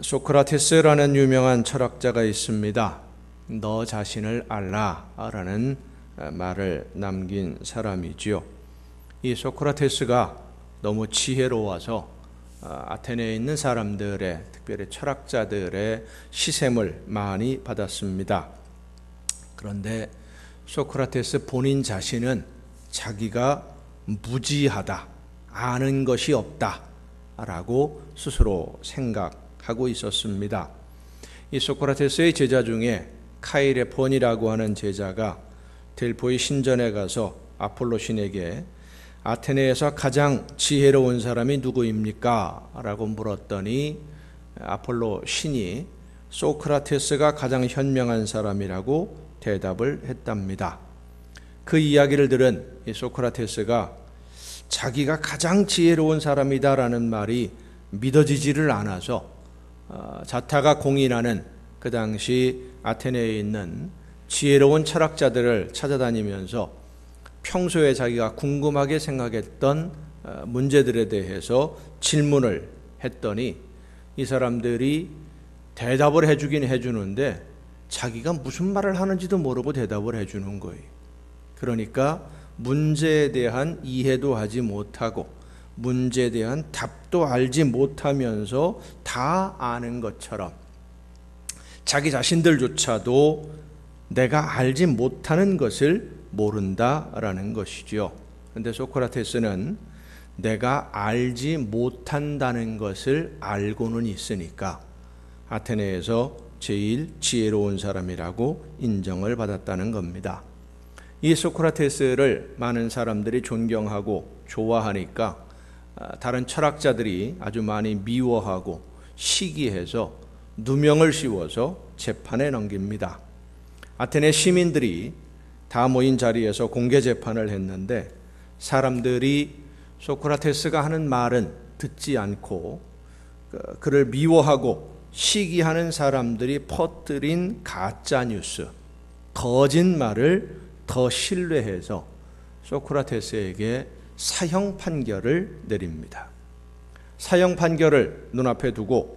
소크라테스라는 유명한 철학자가 있습니다. 너 자신을 알라라는 말을 남긴 사람이지요. 이 소크라테스가 너무 지혜로워서 아테네에 있는 사람들의, 특별히 철학자들의 시샘을 많이 받았습니다. 그런데 소크라테스 본인 자신은 자기가 무지하다, 아는 것이 없다 라고 스스로 생각하고 있었습니다. 이 소크라테스의 제자 중에 카이레폰이라고 하는 제자가 델포이 신전에 가서 아폴로 신에게 아테네에서 가장 지혜로운 사람이 누구입니까? 라고 물었더니 아폴로 신이 소크라테스가 가장 현명한 사람이라고 대답을 했답니다. 그 이야기를 들은 이 소크라테스가 자기가 가장 지혜로운 사람이다라는 말이 믿어지지를 않아서 자타가 공인하는 그 당시 아테네에 있는 지혜로운 철학자들을 찾아다니면서 평소에 자기가 궁금하게 생각했던 문제들에 대해서 질문을 했더니 이 사람들이 대답을 해주긴 해주는데 자기가 무슨 말을 하는지도 모르고 대답을 해주는 거예요. 그러니까 문제에 대한 이해도 하지 못하고 문제에 대한 답도 알지 못하면서 다 아는 것처럼 자기 자신들조차도 내가 알지 못하는 것을 모른다라는 것이죠. 그런데 소크라테스는 내가 알지 못한다는 것을 알고는 있으니까 아테네에서 제일 지혜로운 사람이라고 인정을 받았다는 겁니다. 이 소크라테스를 많은 사람들이 존경하고 좋아하니까 다른 철학자들이 아주 많이 미워하고 시기해서 누명을 씌워서 재판에 넘깁니다. 아테네 시민들이 다 모인 자리에서 공개 재판을 했는데 사람들이 소크라테스가 하는 말은 듣지 않고 그를 미워하고 시기하는 사람들이 퍼뜨린 가짜 뉴스, 거짓말을 더 신뢰해서 소크라테스에게 사형 판결을 내립니다. 사형 판결을 눈앞에 두고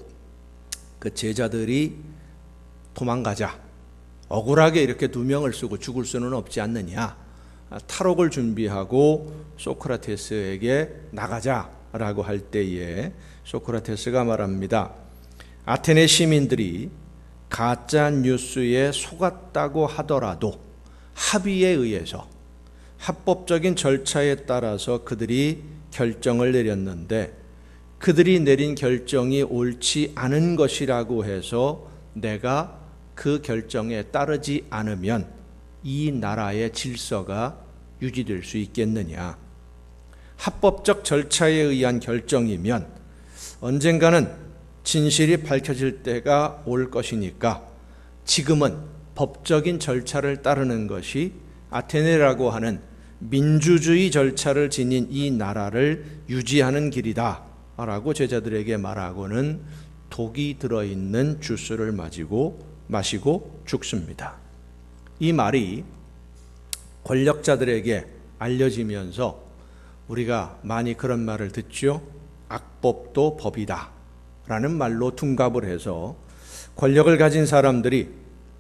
그 제자들이 도망가자, 억울하게 이렇게 누명을 쓰고 죽을 수는 없지 않느냐, 탈옥을 준비하고 소크라테스에게 나가자라고 할 때에 소크라테스가 말합니다. 아테네 시민들이 가짜 뉴스에 속았다고 하더라도 합의에 의해서 합법적인 절차에 따라서 그들이 결정을 내렸는데 그들이 내린 결정이 옳지 않은 것이라고 해서 내가 그 결정에 따르지 않으면 이 나라의 질서가 유지될 수 있겠느냐. 합법적 절차에 의한 결정이면 언젠가는 진실이 밝혀질 때가 올 것이니까 지금은 법적인 절차를 따르는 것이 아테네라고 하는 민주주의 절차를 지닌 이 나라를 유지하는 길이다 라고 제자들에게 말하고는 독이 들어있는 주스를 마시고 죽습니다. 이 말이 권력자들에게 알려지면서 우리가 많이 그런 말을 듣죠. 악법도 법이다 라는 말로 둔갑을 해서 권력을 가진 사람들이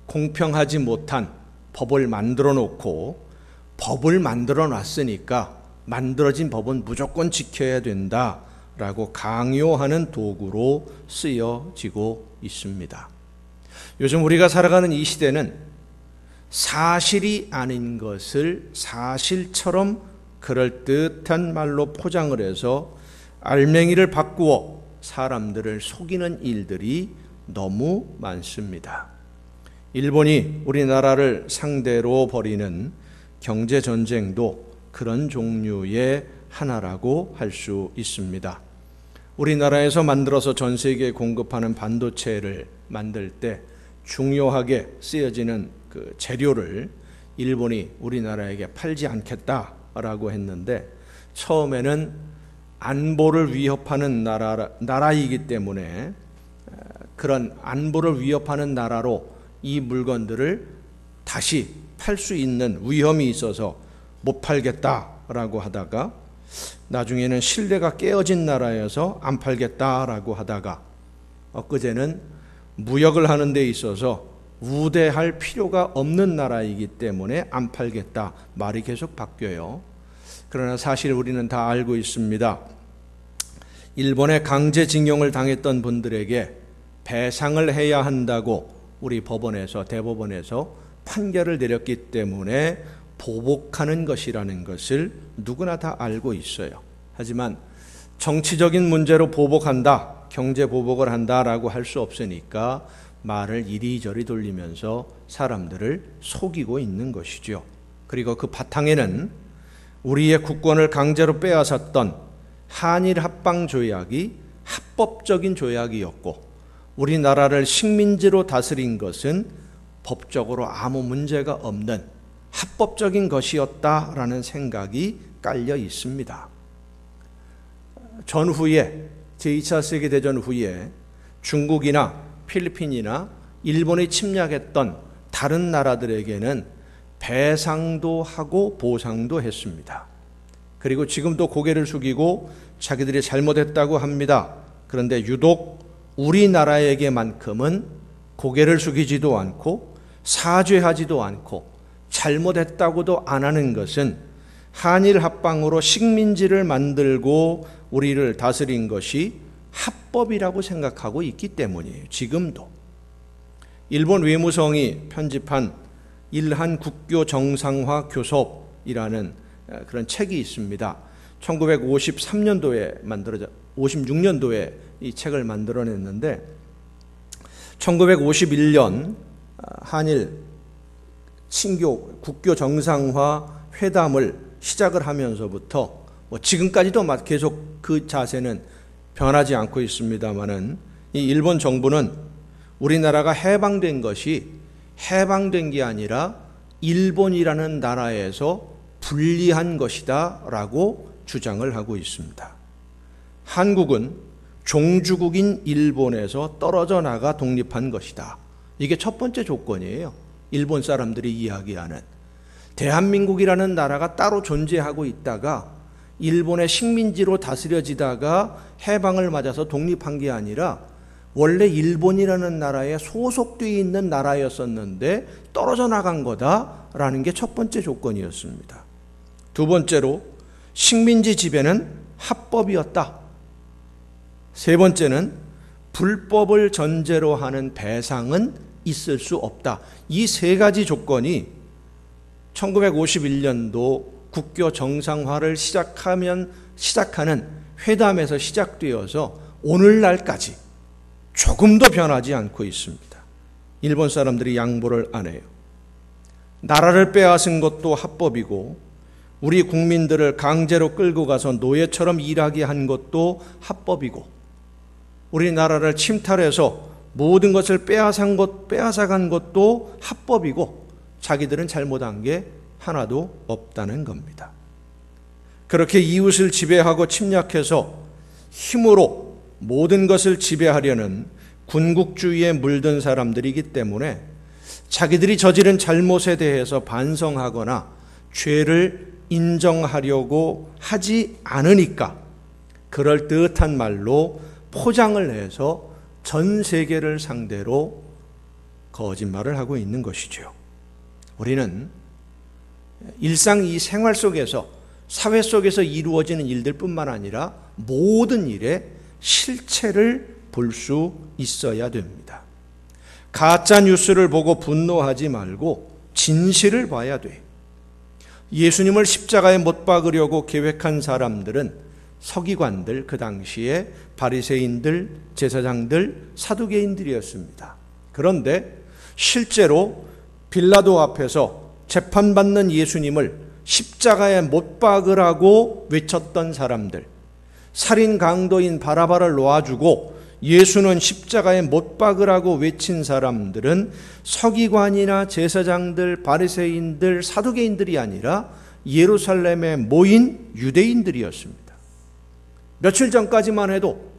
공평하지 못한 법을 만들어 놓고 법을 만들어 놨으니까 만들어진 법은 무조건 지켜야 된다라고 강요하는 도구로 쓰여지고 있습니다. 요즘 우리가 살아가는 이 시대는 사실이 아닌 것을 사실처럼 그럴듯한 말로 포장을 해서 알맹이를 바꾸어 사람들을 속이는 일들이 너무 많습니다. 일본이 우리나라를 상대로 벌이는 경제전쟁도 그런 종류의 하나라고 할 수 있습니다. 우리나라에서 만들어서 전 세계에 공급하는 반도체를 만들 때 중요하게 쓰여지는 그 재료를 일본이 우리나라에게 팔지 않겠다라고 했는데 처음에는 안보를 위협하는 나라이기 때문에 그런 안보를 위협하는 나라로 이 물건들을 다시 팔 수 있는 위험이 있어서 못 팔겠다라고 하다가 나중에는 신뢰가 깨어진 나라여서 안 팔겠다라고 하다가 엊그제는 무역을 하는 데 있어서 우대할 필요가 없는 나라이기 때문에 안 팔겠다 말이 계속 바뀌어요. 그러나 사실 우리는 다 알고 있습니다. 일본에 강제징용을 당했던 분들에게 배상을 해야 한다고 우리 법원에서, 대법원에서 판결을 내렸기 때문에 보복하는 것이라는 것을 누구나 다 알고 있어요. 하지만 정치적인 문제로 보복한다, 경제 보복을 한다라고 할 수 없으니까 말을 이리저리 돌리면서 사람들을 속이고 있는 것이죠. 그리고 그 바탕에는 우리의 국권을 강제로 빼앗았던 한일 합방 조약이 합법적인 조약이었고, 우리나라를 식민지로 다스린 것은 법적으로 아무 문제가 없는 합법적인 것이었다라는 생각이 깔려 있습니다. 전후에, 제2차 세계대전 후에 중국이나 필리핀이나 일본이 침략했던 다른 나라들에게는 배상도 하고 보상도 했습니다. 그리고 지금도 고개를 숙이고 자기들이 잘못했다고 합니다. 그런데 유독 우리나라에게만큼은 고개를 숙이지도 않고 사죄하지도 않고 잘못했다고도 안 하는 것은 한일 합방으로 식민지를 만들고 우리를 다스린 것이 합법이라고 생각하고 있기 때문이에요. 지금도. 일본 외무성이 편집한 일한 국교 정상화 교섭이라는 그런 책이 있습니다. 1953년도에 56년도에 이 책을 만들어냈는데 1951년 한일 친교 국교 정상화 회담을 시작을 하면서부터 지금까지도 계속 그 자세는 변하지 않고 있습니다만은 이 일본 정부는 우리나라가 해방된 것이 해방된 게 아니라 일본이라는 나라에서 분리한 것이다 라고 주장을 하고 있습니다. 한국은 종주국인 일본에서 떨어져 나가 독립한 것이다. 이게 첫 번째 조건이에요. 일본 사람들이 이야기하는 대한민국이라는 나라가 따로 존재하고 있다가 일본의 식민지로 다스려지다가 해방을 맞아서 독립한 게 아니라 원래 일본이라는 나라에 소속되어 있는 나라였었는데 떨어져 나간 거다라는 게 첫 번째 조건이었습니다. 두 번째로 식민지 지배는 합법이었다. 세 번째는 불법을 전제로 하는 배상은 있을 수 없다. 이 세 가지 조건이 1951년도 국교 정상화를 시작하는 회담에서 시작되어서 오늘날까지 조금도 변하지 않고 있습니다. 일본 사람들이 양보를 안 해요. 나라를 빼앗은 것도 합법이고 우리 국민들을 강제로 끌고 가서 노예처럼 일하게 한 것도 합법이고 우리나라를 침탈해서 모든 것을 빼앗아간 것도 합법이고 자기들은 잘못한 게 하나도 없다는 겁니다. 그렇게 이웃을 지배하고 침략해서 힘으로 모든 것을 지배하려는 군국주의에 물든 사람들이기 때문에 자기들이 저지른 잘못에 대해서 반성하거나 죄를 인정하려고 하지 않으니까 그럴듯한 말로 포장을 해서 전 세계를 상대로 거짓말을 하고 있는 것이죠. 우리는 일상 이 생활 속에서 사회 속에서 이루어지는 일들 뿐만 아니라 모든 일에 실체를 볼 수 있어야 됩니다. 가짜 뉴스를 보고 분노하지 말고 진실을 봐야 돼. 예수님을 십자가에 못 박으려고 계획한 사람들은 서기관들, 그 당시에 바리새인들, 제사장들, 사두개인들이었습니다. 그런데 실제로 빌라도 앞에서 재판받는 예수님을 십자가에 못 박으라고 외쳤던 사람들, 살인 강도인 바라바를 놓아주고 예수는 십자가에 못 박으라고 외친 사람들은 서기관이나 제사장들, 바리새인들, 사두개인들이 아니라 예루살렘에 모인 유대인들이었습니다. 며칠 전까지만 해도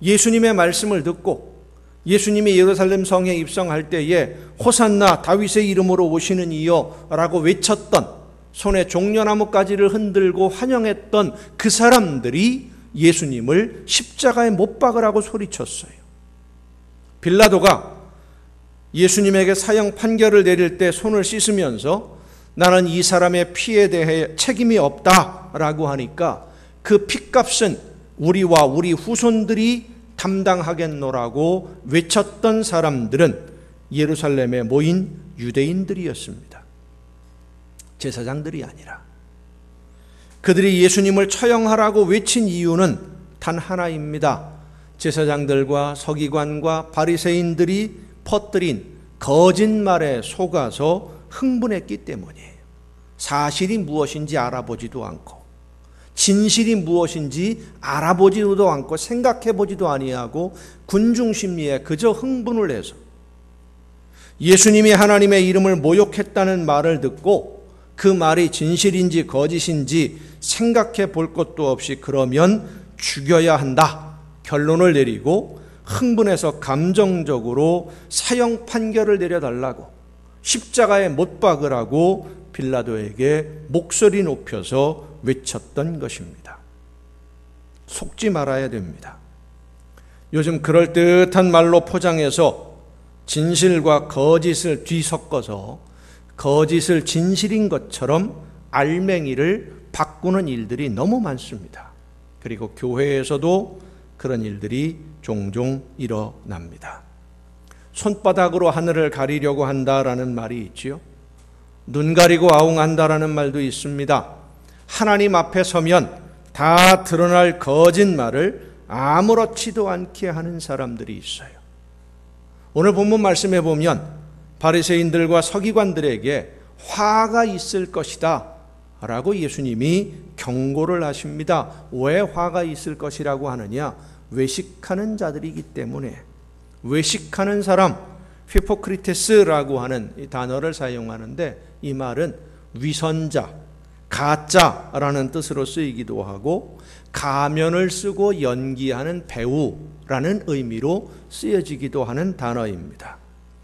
예수님의 말씀을 듣고 예수님이 예루살렘 성에 입성할 때에 호산나 다윗의 이름으로 오시는 이여 라고 외쳤던, 손에 종려나무 가지를 흔들고 환영했던 그 사람들이 예수님을 십자가에 못 박으라고 소리쳤어요. 빌라도가 예수님에게 사형 판결을 내릴 때 손을 씻으면서 나는 이 사람의 피에 대해 책임이 없다라고 하니까 그 피값은 우리와 우리 후손들이 담당하겠노라고 외쳤던 사람들은 예루살렘에 모인 유대인들이었습니다. 제사장들이 아니라. 그들이 예수님을 처형하라고 외친 이유는 단 하나입니다. 제사장들과 서기관과 바리새인들이 퍼뜨린 거짓말에 속아서 흥분했기 때문이에요. 사실이 무엇인지 알아보지도 않고 진실이 무엇인지 알아보지도 않고 생각해보지도 아니하고 군중심리에 그저 흥분을 해서 예수님이 하나님의 이름을 모욕했다는 말을 듣고 그 말이 진실인지 거짓인지 생각해 볼 것도 없이 그러면 죽여야 한다 결론을 내리고 흥분해서 감정적으로 사형 판결을 내려달라고 십자가에 못 박으라고 빌라도에게 목소리 높여서 외쳤던 것입니다. 속지 말아야 됩니다. 요즘 그럴듯한 말로 포장해서 진실과 거짓을 뒤섞어서 거짓을 진실인 것처럼 알맹이를 바꾸는 일들이 너무 많습니다. 그리고 교회에서도 그런 일들이 종종 일어납니다. 손바닥으로 하늘을 가리려고 한다라는 말이 있지요. 눈 가리고 아웅한다라는 말도 있습니다. 하나님 앞에 서면 다 드러날 거짓말을 아무렇지도 않게 하는 사람들이 있어요. 오늘 본문 말씀에 보면 바리새인들과 서기관들에게 화가 있을 것이다 라고 예수님이 경고를 하십니다. 왜 화가 있을 것이라고 하느냐? 외식하는 자들이기 때문에. 외식하는 사람, 히포크리테스라고 하는 이 단어를 사용하는데 이 말은 위선자, 가짜라는 뜻으로 쓰이기도 하고 가면을 쓰고 연기하는 배우라는 의미로 쓰여지기도 하는 단어입니다.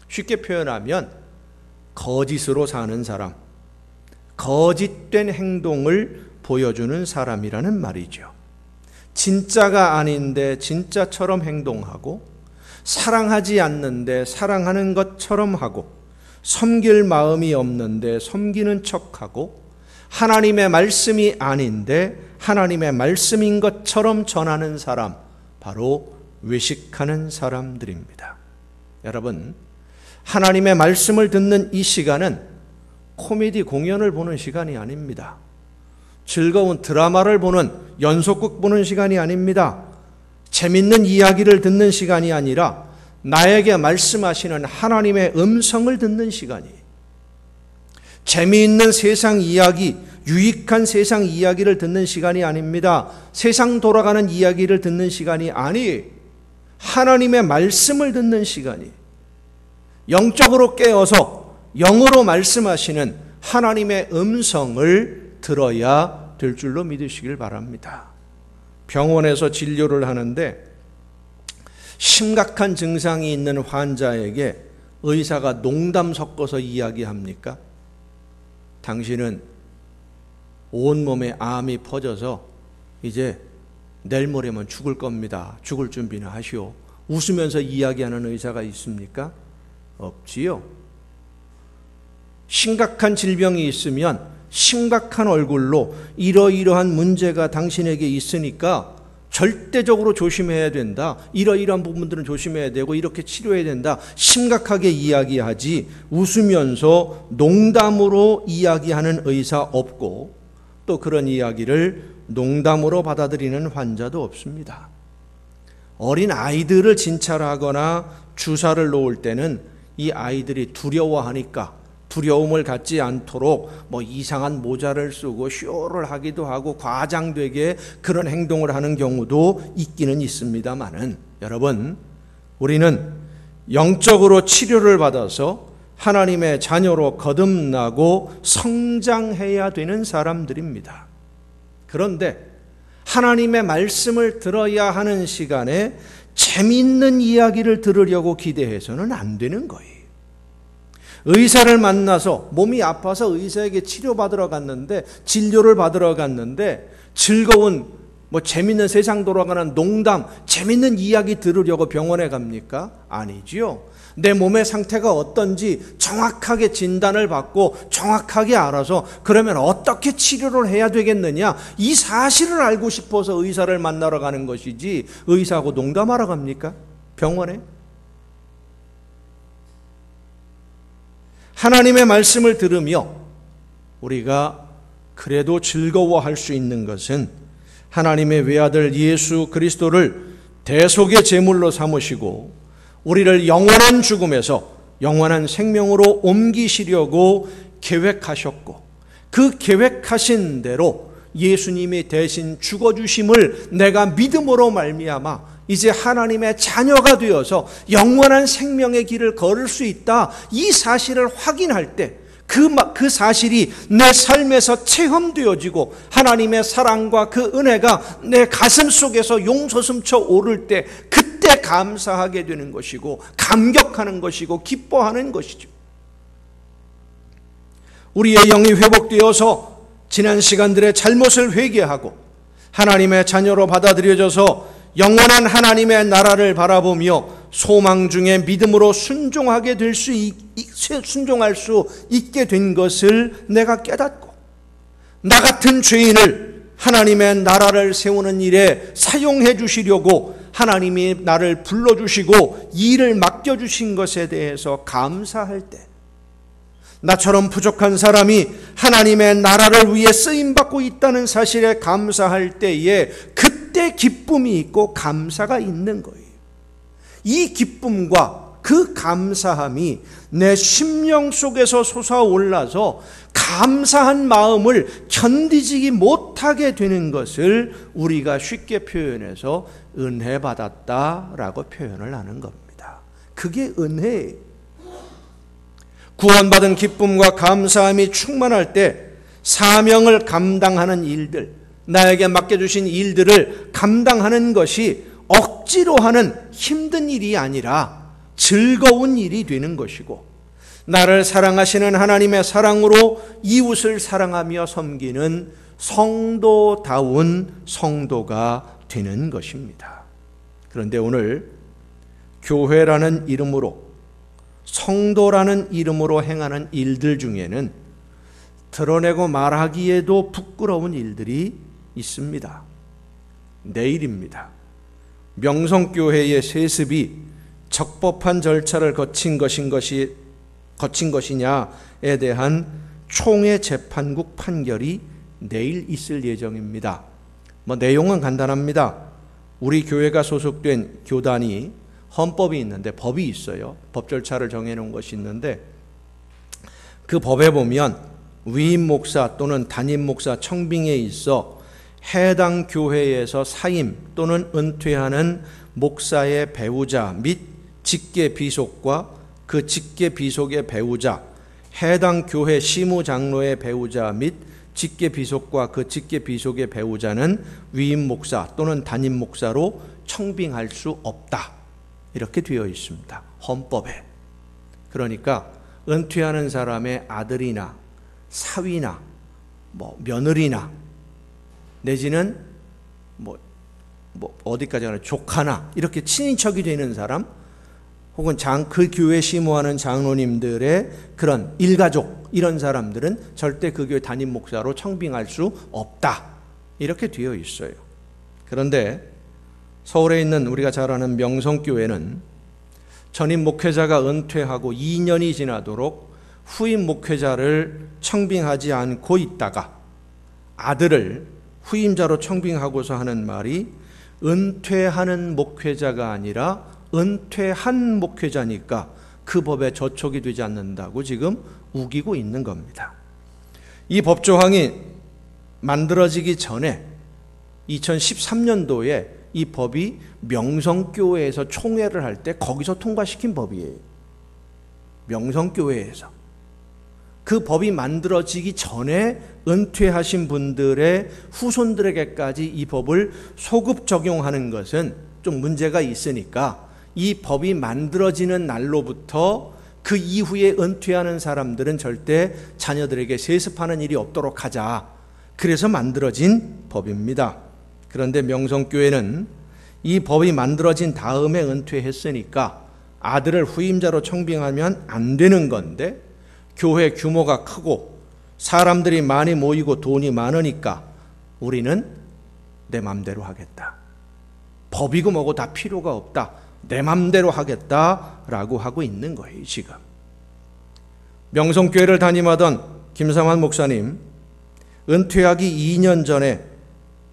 쉽게 표현하면 거짓으로 사는 사람, 거짓된 행동을 보여주는 사람이라는 말이죠. 진짜가 아닌데 진짜처럼 행동하고 사랑하지 않는데 사랑하는 것처럼 하고 섬길 마음이 없는데 섬기는 척하고 하나님의 말씀이 아닌데 하나님의 말씀인 것처럼 전하는 사람, 바로 외식하는 사람들입니다. 여러분, 하나님의 말씀을 듣는 이 시간은 코미디 공연을 보는 시간이 아닙니다. 즐거운 드라마를 보는, 연속극 보는 시간이 아닙니다. 재밌는 이야기를 듣는 시간이 아니라 나에게 말씀하시는 하나님의 음성을 듣는 시간이에요. 재미있는 세상 이야기, 유익한 세상 이야기를 듣는 시간이 아닙니다. 세상 돌아가는 이야기를 듣는 시간이 아니, 하나님의 말씀을 듣는 시간이, 영적으로 깨어서 영으로 말씀하시는 하나님의 음성을 들어야 될 줄로 믿으시길 바랍니다. 병원에서 진료를 하는데 심각한 증상이 있는 환자에게 의사가 농담 섞어서 이야기합니까? 당신은 온몸에 암이 퍼져서 이제 내일 모레면 죽을 겁니다. 죽을 준비는 하시오. 웃으면서 이야기하는 의사가 있습니까? 없지요. 심각한 질병이 있으면 심각한 얼굴로 이러이러한 문제가 당신에게 있으니까 절대적으로 조심해야 된다. 이러이러한 부분들은 조심해야 되고 이렇게 치료해야 된다. 심각하게 이야기하지 웃으면서 농담으로 이야기하는 의사 없고 또 그런 이야기를 농담으로 받아들이는 환자도 없습니다. 어린 아이들을 진찰하거나 주사를 놓을 때는 이 아이들이 두려워하니까 두려움을 갖지 않도록 이상한 모자를 쓰고 쇼를 하기도 하고 과장되게 그런 행동을 하는 경우도 있기는 있습니다만은, 여러분, 우리는 영적으로 치료를 받아서 하나님의 자녀로 거듭나고 성장해야 되는 사람들입니다. 그런데 하나님의 말씀을 들어야 하는 시간에 재미있는 이야기를 들으려고 기대해서는 안 되는 거예요. 의사를 만나서 몸이 아파서 의사에게 치료받으러 갔는데, 진료를 받으러 갔는데 즐거운 뭐 재밌는 세상 돌아가는 농담, 재밌는 이야기 들으려고 병원에 갑니까? 아니지요. 내 몸의 상태가 어떤지 정확하게 진단을 받고 정확하게 알아서 그러면 어떻게 치료를 해야 되겠느냐, 이 사실을 알고 싶어서 의사를 만나러 가는 것이지 의사하고 농담하러 갑니까? 병원에? 하나님의 말씀을 들으며 우리가 그래도 즐거워할 수 있는 것은 하나님의 외아들 예수 그리스도를 대속의 제물로 삼으시고 우리를 영원한 죽음에서 영원한 생명으로 옮기시려고 계획하셨고, 그 계획하신 대로 예수님이 대신 죽어주심을 내가 믿음으로 말미암아 이제 하나님의 자녀가 되어서 영원한 생명의 길을 걸을 수 있다, 이 사실을 확인할 때 그 사실이 내 삶에서 체험되어지고 하나님의 사랑과 그 은혜가 내 가슴 속에서 용솟음쳐 오를 때 그때 감사하게 되는 것이고 감격하는 것이고 기뻐하는 것이죠. 우리의 영이 회복되어서 지난 시간들의 잘못을 회개하고 하나님의 자녀로 받아들여져서 영원한 하나님의 나라를 바라보며 소망 중에 믿음으로 순종할 수 있게 된 것을 내가 깨닫고, 나 같은 죄인을 하나님의 나라를 세우는 일에 사용해 주시려고 하나님이 나를 불러주시고 일을 맡겨주신 것에 대해서 감사할 때, 나처럼 부족한 사람이 하나님의 나라를 위해 쓰임받고 있다는 사실에 감사할 때에 그때 기쁨이 있고 감사가 있는 거예요. 이 기쁨과 그 감사함이 내 심령 속에서 솟아올라서 감사한 마음을 견디지 못하게 되는 것을 우리가 쉽게 표현해서 은혜 받았다라고 표현을 하는 겁니다. 그게 은혜예요. 구원받은 기쁨과 감사함이 충만할 때 사명을 감당하는 일들, 나에게 맡겨주신 일들을 감당하는 것이 억지로 하는 힘든 일이 아니라 즐거운 일이 되는 것이고, 나를 사랑하시는 하나님의 사랑으로 이웃을 사랑하며 섬기는 성도다운 성도가 되는 것입니다. 그런데 오늘 교회라는 이름으로, 성도라는 이름으로 행하는 일들 중에는 드러내고 말하기에도 부끄러운 일들이 있습니다. 내일입니다. 명성교회의 세습이 적법한 절차를 거친 것이냐에 대한 총회 재판국 판결이 내일 있을 예정입니다. 내용은 간단합니다. 우리 교회가 소속된 교단이 헌법이 있는데, 법이 있어요. 법 절차를 정해놓은 것이 있는데, 그 법에 보면 위임 목사 또는 담임 목사 청빙에 있어 해당 교회에서 사임 또는 은퇴하는 목사의 배우자 및 직계 비속과 그 직계 비속의 배우자, 해당 교회 시무장로의 배우자 및 직계 비속과 그 직계 비속의 배우자는 위임 목사 또는 담임 목사로 청빙할 수 없다, 이렇게 되어 있습니다. 헌법에. 그러니까 은퇴하는 사람의 아들이나 사위나 며느리나 내지는 어디까지 가나 조카나 이렇게 친인척이 되는 사람, 혹은 그 교회 시무하는 장로님들의 그런 일가족, 이런 사람들은 절대 그 교회 담임 목사로 청빙할 수 없다, 이렇게 되어 있어요. 그런데 서울에 있는 우리가 잘 아는 명성교회는 전임 목회자가 은퇴하고 2년이 지나도록 후임 목회자를 청빙하지 않고 있다가 아들을 후임자로 청빙하고서 하는 말이 은퇴하는 목회자가 아니라 은퇴한 목회자니까 그 법에 저촉이 되지 않는다고 지금 우기고 있는 겁니다. 이 법조항이 만들어지기 전에 2013년도에 이 법이 명성교회에서 총회를 할 때 거기서 통과시킨 법이에요. 명성교회에서. 그 법이 만들어지기 전에 은퇴하신 분들의 후손들에게까지 이 법을 소급 적용하는 것은 좀 문제가 있으니까 이 법이 만들어지는 날로부터 그 이후에 은퇴하는 사람들은 절대 자녀들에게 세습하는 일이 없도록 하자. 그래서 만들어진 법입니다. 그런데 명성교회는 이 법이 만들어진 다음에 은퇴했으니까 아들을 후임자로 청빙하면 안 되는 건데, 교회 규모가 크고 사람들이 많이 모이고 돈이 많으니까 우리는 내 맘대로 하겠다. 법이고 뭐고 다 필요가 없다. 내 맘대로 하겠다라고 하고 있는 거예요, 지금. 명성교회를 담임하던 김삼환 목사님, 은퇴하기 2년 전에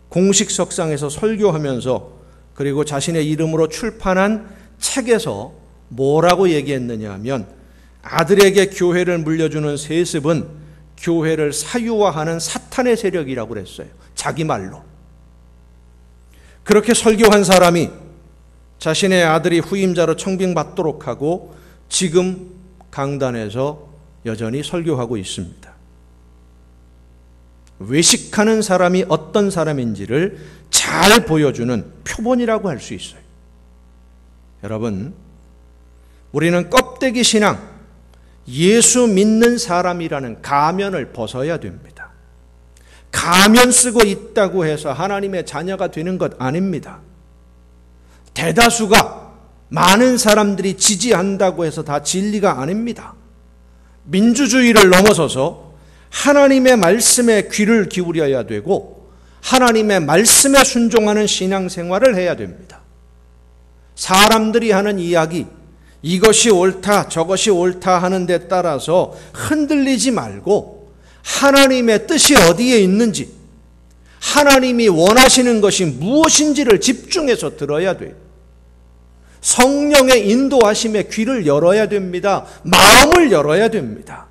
공식 석상에서 설교하면서 그리고 자신의 이름으로 출판한 책에서 뭐라고 얘기했느냐 하면, 아들에게 교회를 물려주는 세습은 교회를 사유화하는 사탄의 세력이라고 그랬어요. 자기 말로. 그렇게 설교한 사람이 자신의 아들이 후임자로 청빙받도록 하고 지금 강단에서 여전히 설교하고 있습니다. 외식하는 사람이 어떤 사람인지를 잘 보여주는 표본이라고 할 수 있어요. 여러분, 우리는 껍데기 신앙, 예수 믿는 사람이라는 가면을 벗어야 됩니다. 가면 쓰고 있다고 해서 하나님의 자녀가 되는 것 아닙니다. 대다수가, 많은 사람들이 지지한다고 해서 다 진리가 아닙니다. 민주주의를 넘어서서 하나님의 말씀에 귀를 기울여야 되고 하나님의 말씀에 순종하는 신앙생활을 해야 됩니다. 사람들이 하는 이야기, 이것이 옳다 저것이 옳다 하는 데 따라서 흔들리지 말고 하나님의 뜻이 어디에 있는지, 하나님이 원하시는 것이 무엇인지를 집중해서 들어야 돼요. 성령의 인도하심에 귀를 열어야 됩니다. 마음을 열어야 됩니다.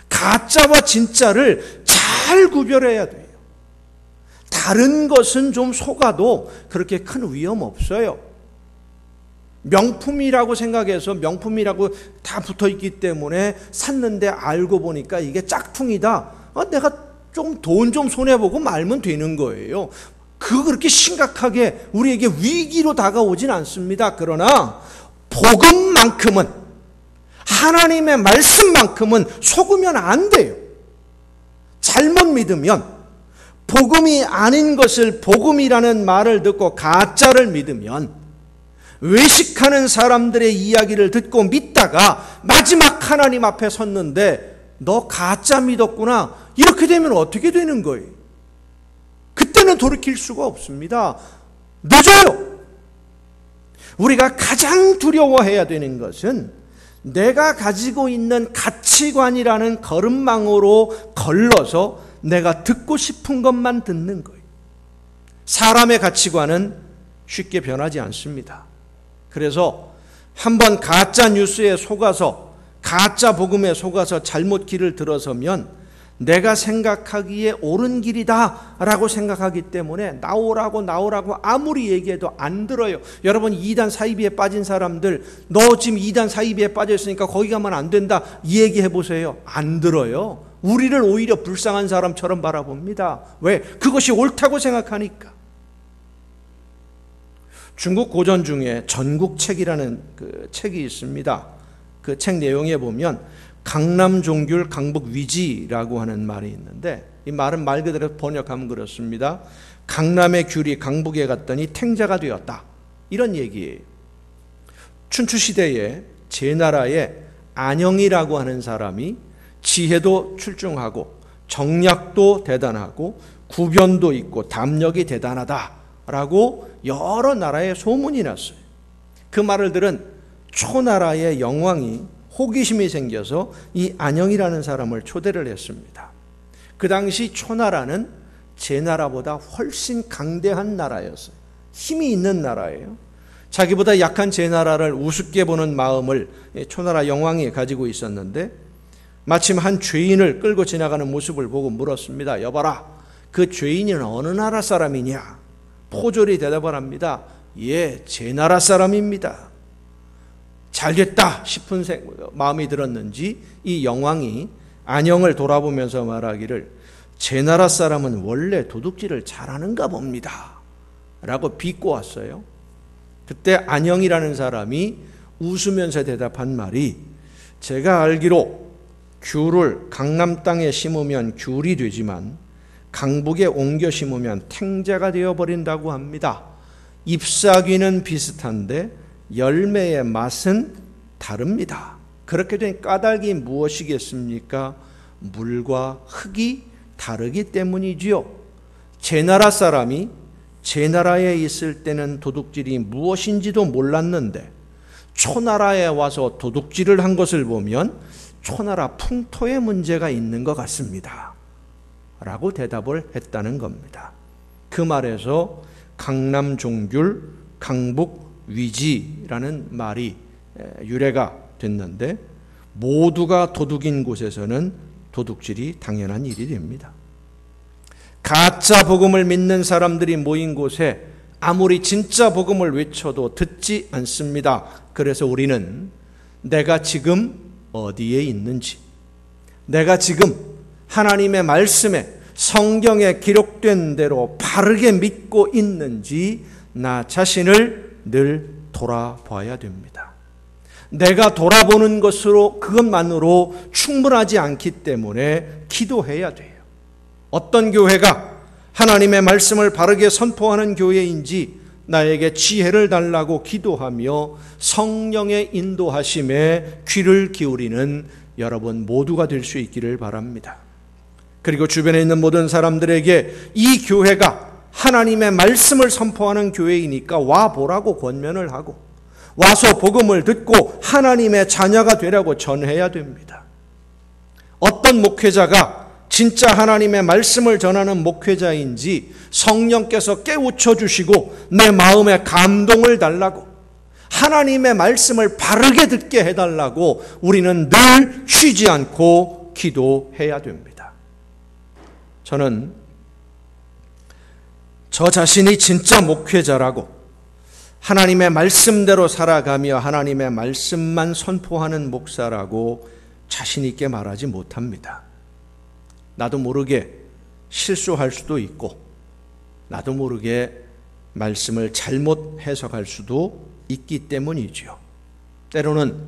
가짜와 진짜를 잘 구별해야 돼요. 다른 것은 좀 속아도 그렇게 큰 위험 없어요. 명품이라고 생각해서 명품이라고 다 붙어있기 때문에 샀는데 알고 보니까 이게 짝퉁이다. 내가 좀 돈 좀 손해보고 말면 되는 거예요. 그렇게 심각하게 우리에게 위기로 다가오진 않습니다. 그러나 복음만큼은, 하나님의 말씀만큼은 속으면 안 돼요. 잘못 믿으면, 복음이 아닌 것을 복음이라는 말을 듣고 가짜를 믿으면, 외식하는 사람들의 이야기를 듣고 믿다가 마지막 하나님 앞에 섰는데 너 가짜 믿었구나, 이렇게 되면 어떻게 되는 거예요? 그때는 돌이킬 수가 없습니다. 늦어요. 우리가 가장 두려워해야 되는 것은 내가 가지고 있는 가치관이라는 걸음망으로 걸러서 내가 듣고 싶은 것만 듣는 거예요. 사람의 가치관은 쉽게 변하지 않습니다. 그래서 한번 가짜 뉴스에 속아서, 가짜 복음에 속아서 잘못 길을 들어서면 내가 생각하기에 옳은 길이다 라고 생각하기 때문에 나오라고 아무리 얘기해도 안 들어요. 여러분, 2단 사이비에 빠진 사람들, 너 지금 2단 사이비에 빠졌으니까 거기 가면 안 된다, 이 얘기해 보세요. 안 들어요. 우리를 오히려 불쌍한 사람처럼 바라봅니다. 왜? 그것이 옳다고 생각하니까. 중국 고전 중에 전국책이라는 그 책이 있습니다. 그 책 내용에 보면 강남종귤 강북위지라고 하는 말이 있는데, 이 말은 말 그대로 번역하면 그렇습니다. 강남의 귤이 강북에 갔더니 탱자가 되었다, 이런 얘기예요. 춘추시대에 제나라에 안영이라고 하는 사람이 지혜도 출중하고 정략도 대단하고 구변도 있고 담력이 대단하다라고 여러 나라에 소문이 났어요. 그 말을 들은 초나라의 영왕이 호기심이 생겨서 이 안영이라는 사람을 초대를 했습니다. 그 당시 초나라는 제나라보다 훨씬 강대한 나라였어요. 힘이 있는 나라예요. 자기보다 약한 제나라를 우습게 보는 마음을 초나라 영왕이 가지고 있었는데, 마침 한 죄인을 끌고 지나가는 모습을 보고 물었습니다. 여봐라, 그 죄인은 어느 나라 사람이냐? 포졸이 대답을 합니다. 예, 제나라 사람입니다. 잘됐다 싶은 마음이 들었는지 이 영왕이 안영을 돌아보면서 말하기를, 제나라 사람은 원래 도둑질을 잘하는가 봅니다 라고 비꼬았어요. 그때 안영이라는 사람이 웃으면서 대답한 말이, 제가 알기로 귤을 강남 땅에 심으면 귤이 되지만 강북에 옮겨 심으면 탱자가 되어버린다고 합니다. 잎사귀는 비슷한데 열매의 맛은 다릅니다. 그렇게 된 까닭이 무엇이겠습니까? 물과 흙이 다르기 때문이지요. 제 나라 사람이 제 나라에 있을 때는 도둑질이 무엇인지도 몰랐는데 초나라에 와서 도둑질을 한 것을 보면 초나라 풍토에 문제가 있는 것 같습니다. 라고 대답을 했다는 겁니다. 그 말에서 강남 종귤, 강북 위지라는 말이 유래가 됐는데 모두가 도둑인 곳에서는 도둑질이 당연한 일이 됩니다. 가짜 복음을 믿는 사람들이 모인 곳에 아무리 진짜 복음을 외쳐도 듣지 않습니다. 그래서 우리는 내가 지금 어디에 있는지, 내가 지금 하나님의 말씀에 성경에 기록된 대로 바르게 믿고 있는지 나 자신을 늘 돌아봐야 됩니다. 내가 돌아보는 것으로 그것만으로 충분하지 않기 때문에 기도해야 돼요. 어떤 교회가 하나님의 말씀을 바르게 선포하는 교회인지 나에게 지혜를 달라고 기도하며 성령의 인도하심에 귀를 기울이는 여러분 모두가 될 수 있기를 바랍니다. 그리고 주변에 있는 모든 사람들에게 이 교회가 하나님의 말씀을 선포하는 교회이니까 와보라고 권면을 하고 와서 복음을 듣고 하나님의 자녀가 되라고 전해야 됩니다. 어떤 목회자가 진짜 하나님의 말씀을 전하는 목회자인지 성령께서 깨우쳐 주시고 내 마음에 감동을 달라고 하나님의 말씀을 바르게 듣게 해달라고 우리는 늘 쉬지 않고 기도해야 됩니다. 저는 저 자신이 진짜 목회자라고 하나님의 말씀대로 살아가며 하나님의 말씀만 선포하는 목사라고 자신 있게 말하지 못합니다. 나도 모르게 실수할 수도 있고 나도 모르게 말씀을 잘못 해석할 수도 있기 때문이죠. 때로는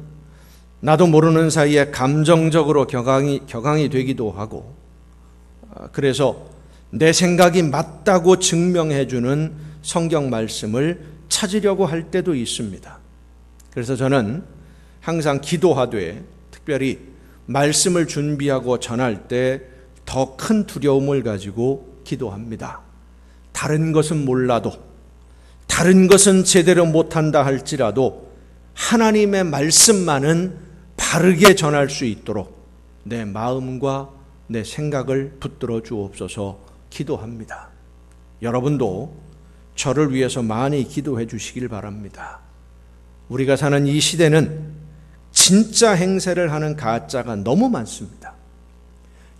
나도 모르는 사이에 감정적으로 격앙이 되기도 하고 그래서 내 생각이 맞다고 증명해주는 성경 말씀을 찾으려고 할 때도 있습니다. 그래서 저는 항상 기도하되 특별히 말씀을 준비하고 전할 때 더 큰 두려움을 가지고 기도합니다. 다른 것은 몰라도 다른 것은 제대로 못한다 할지라도 하나님의 말씀만은 바르게 전할 수 있도록 내 마음과 내 생각을 붙들어 주옵소서 기도합니다. 여러분도 저를 위해서 많이 기도해 주시길 바랍니다. 우리가 사는 이 시대는 진짜 행세를 하는 가짜가 너무 많습니다.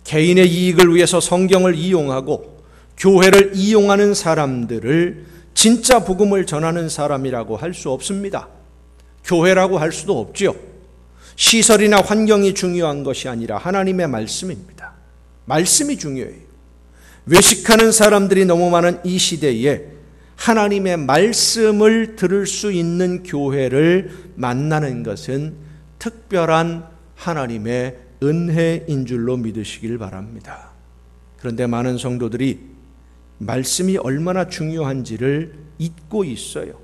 개인의 이익을 위해서 성경을 이용하고 교회를 이용하는 사람들을 진짜 복음을 전하는 사람이라고 할 수 없습니다. 교회라고 할 수도 없지요. 시설이나 환경이 중요한 것이 아니라 하나님의 말씀입니다. 말씀이 중요해요. 외식하는 사람들이 너무 많은 이 시대에 하나님의 말씀을 들을 수 있는 교회를 만나는 것은 특별한 하나님의 은혜인 줄로 믿으시길 바랍니다. 그런데 많은 성도들이 말씀이 얼마나 중요한지를 잊고 있어요.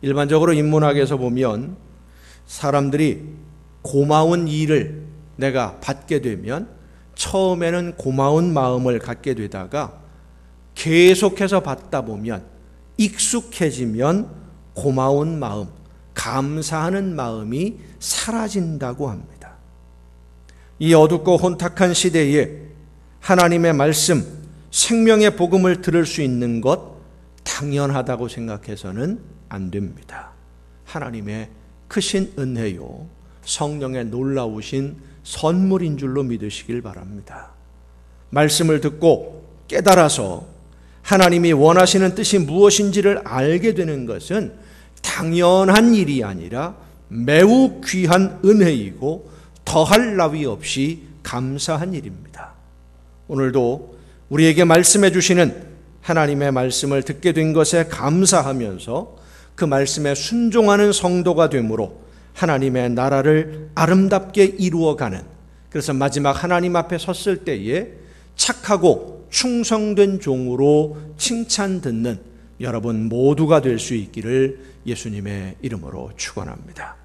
일반적으로 인문학에서 보면 사람들이 고마운 일을 내가 받게 되면 처음에는 고마운 마음을 갖게 되다가 계속해서 받다 보면 익숙해지면 고마운 마음, 감사하는 마음이 사라진다고 합니다. 이 어둡고 혼탁한 시대에 하나님의 말씀, 생명의 복음을 들을 수 있는 것 당연하다고 생각해서는 안 됩니다. 하나님의 크신 은혜요, 성령의 놀라우신 선물인 줄로 믿으시길 바랍니다. 말씀을 듣고 깨달아서 하나님이 원하시는 뜻이 무엇인지를 알게 되는 것은 당연한 일이 아니라 매우 귀한 은혜이고 더할 나위 없이 감사한 일입니다. 오늘도 우리에게 말씀해 주시는 하나님의 말씀을 듣게 된 것에 감사하면서 그 말씀에 순종하는 성도가 되므로 하나님의 나라를 아름답게 이루어가는, 그래서 마지막 하나님 앞에 섰을 때에 착하고 충성된 종으로 칭찬 듣는 여러분 모두가 될 수 있기를 예수님의 이름으로 축원합니다.